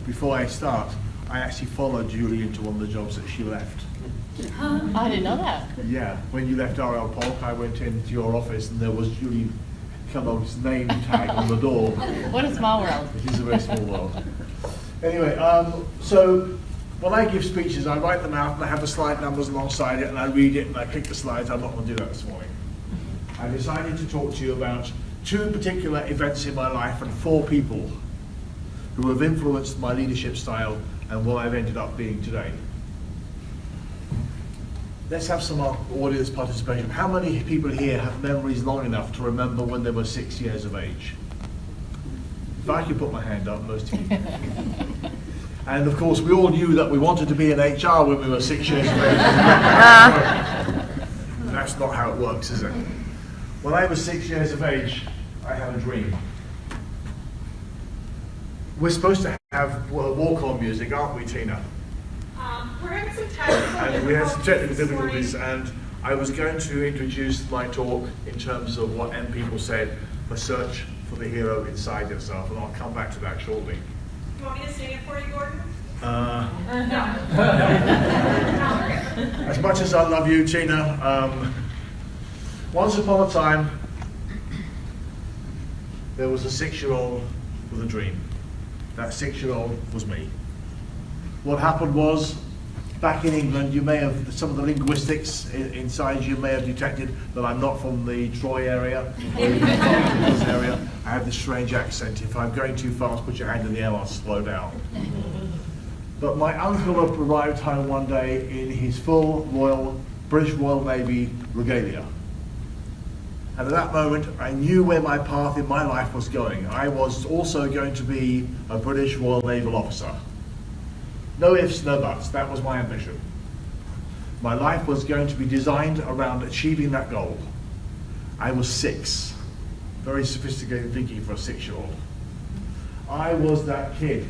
before I start, I actually followed Julie into one of the jobs that she left. I didn't know that. Yeah, when you left R.L. Polk, I went into your office and there was Julie Kellogg's name tag on the door. What a small world. It is a very small world. Anyway, so when I give speeches, I write them out and I have the slide numbers alongside it and I read it and I click the slides. I'm not going to do that this morning. I decided to talk to you about 2 particular events in my life and 4 people who have influenced my leadership style and what I've ended up being today. Let's have some audience participation. How many people here have memories long enough to remember when they were 6 years of age? If I could put my hand up, most of you. And of course, we all knew that we wanted to be in HR when we were 6 years of age. That's not how it works, is it? When I was 6 years of age, I had a dream. We're supposed to have walk-on music, aren't we, Tina? We're having some technical And we had some technical this difficulties, morning. and I was going to introduce my talk in terms of what M people said for search for the hero inside yourself, and I'll come back to that shortly. You want me to sing it for you, Gordon? No. No. As much as I love you, Tina, once upon a time, there was a 6-year-old with a dream. That 6-year-old was me. What happened was, back in England, you may have, some of the linguistics inside you may have detected that I'm not from the Troy area, or even this area. I have this strange accent. If I'm going too fast, put your hand in the air, I'll slow down. But my uncle arrived home one day in his full British Royal Navy regalia. And at that moment, I knew where my path in my life was going. I was also going to be a British Royal Naval officer. No ifs, no buts. That was my ambition. My life was going to be designed around achieving that goal. I was 6. Very sophisticated thinking for a 6-year-old. I was that kid.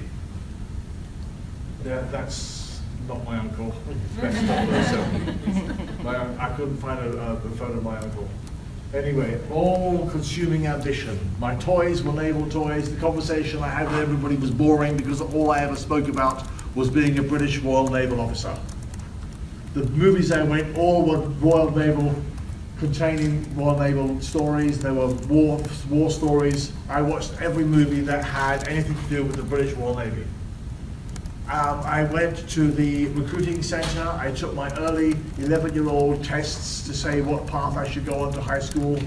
That's not my uncle. That's not myself. I couldn't find a photo of my uncle. Anyway, all-consuming ambition. My toys were naval toys. The conversation I had with everybody was boring because all I ever spoke about was being a British Royal Naval officer. The movies I went, all were Royal Naval, containing Royal Naval stories. They were war stories. I watched every movie that had anything to do with the British Royal Navy. I went to the recruiting centre. I took my early 11-year-old tests to say what path I should go on to high school.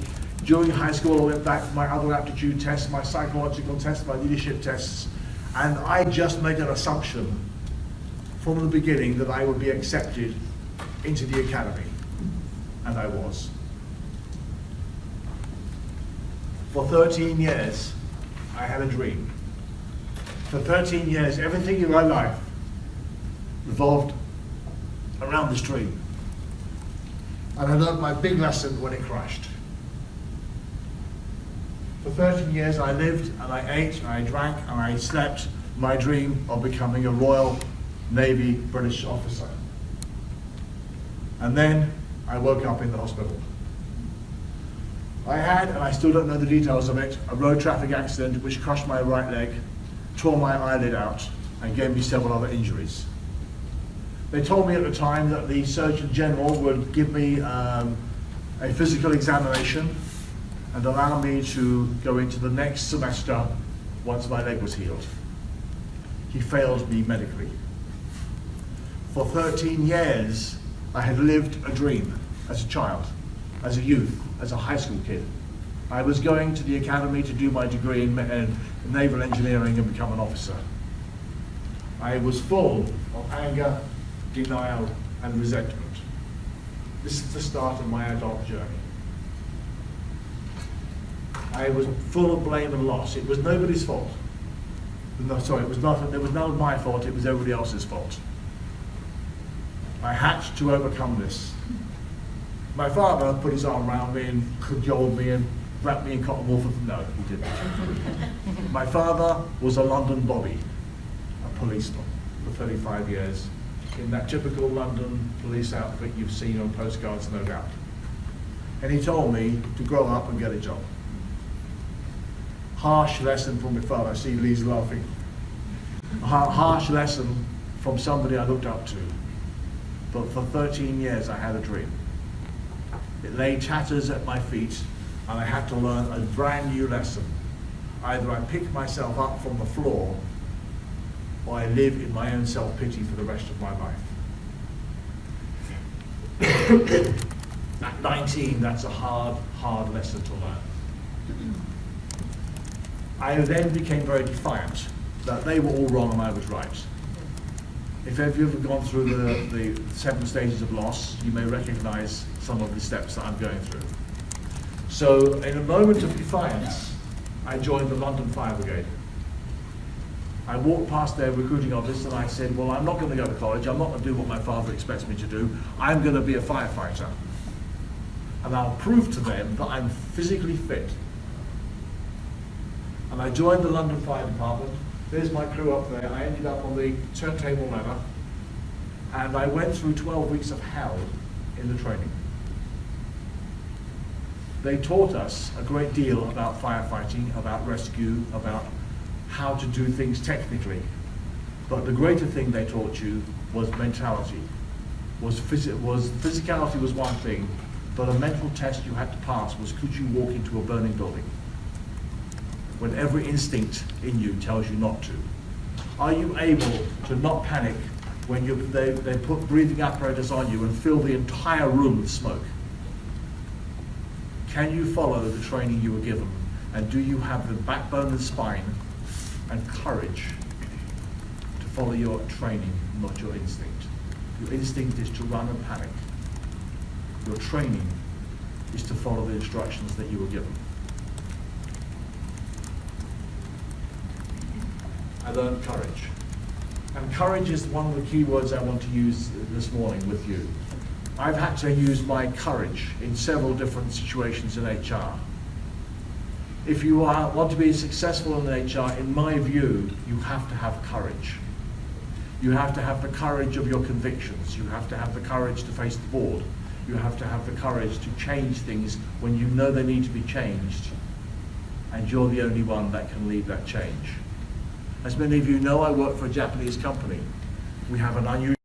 During high school, I went back for my other aptitude tests, my psychological tests, my leadership tests, and I just made an assumption from the beginning that I would be accepted into the academy, and I was. For 13 years, I had a dream. For 13 years, everything in my life revolved around this dream. And I learned my big lesson when it crashed. For 13 years, I lived and I ate and I drank and I slept my dream of becoming a Royal Navy British officer. And then I woke up in the hospital. I had, and I still don't know the details of it, a road traffic accident which crushed my right leg, tore my eyelid out, and gave me several other injuries. They told me at the time that the Surgeon General would give me a physical examination and allow me to go into the next semester once my leg was healed. He failed me medically. For 13 years, I had lived a dream as a child, as a youth, as a high school kid. I was going to the academy to do my degree in naval engineering and become an officer. I was full of anger, denial, and resentment. This is the start of my adult journey. I was full of blame and loss. It was nobody's fault. No, sorry, it was not of my fault, it was everybody else's fault. I had to overcome this. My father put his arm around me and cajoled me and wrapped me in cotton wool for no, he didn't. My father was a London bobby, a policeman for 35 years, in that typical London police outfit you've seen on postcards, no doubt. And he told me to grow up and get a job. Harsh lesson from my father. I see Lee's laughing. A harsh lesson from somebody I looked up to. But for 13 years I had a dream. It lay tatters at my feet, and I had to learn a brand new lesson. Either I pick myself up from the floor, or I live in my own self-pity for the rest of my life. At 19, that's a hard lesson to learn. I then became very defiant that they were all wrong and I was right. If you've ever gone through the 7 stages of loss, you may recognize some of the steps that I'm going through. So in a moment of defiance, I joined the London Fire Brigade. I walked past their recruiting office and I said, well, I'm not going to go to college, I'm not going to do what my father expects me to do, I'm going to be a firefighter. And I'll prove to them that I'm physically fit. And I joined the London Fire Department. There's my crew up there. I ended up on the turntable ladder, and I went through 12 weeks of hell in the training. They taught us a great deal about firefighting, about rescue, about how to do things technically. But the greater thing they taught you was mentality. Physicality was one thing, but a mental test you had to pass was, could you walk into a burning building when every instinct in you tells you not to? Are you able to not panic when they put breathing apparatus on you and fill the entire room with smoke? Can you follow the training you were given? And do you have the backbone and spine and courage to follow your training, not your instinct? Your instinct is to run and panic. Your training is to follow the instructions that you were given. I learned courage. And courage is one of the key words I want to use this morning with you. I've had to use my courage in several different situations in HR. If you want to be successful in HR, in my view, you have to have courage. You have to have the courage of your convictions. You have to have the courage to face the board. You have to have the courage to change things when you know they need to be changed, and you're the only one that can lead that change. As many of you know, I work for a Japanese company. We have an unusual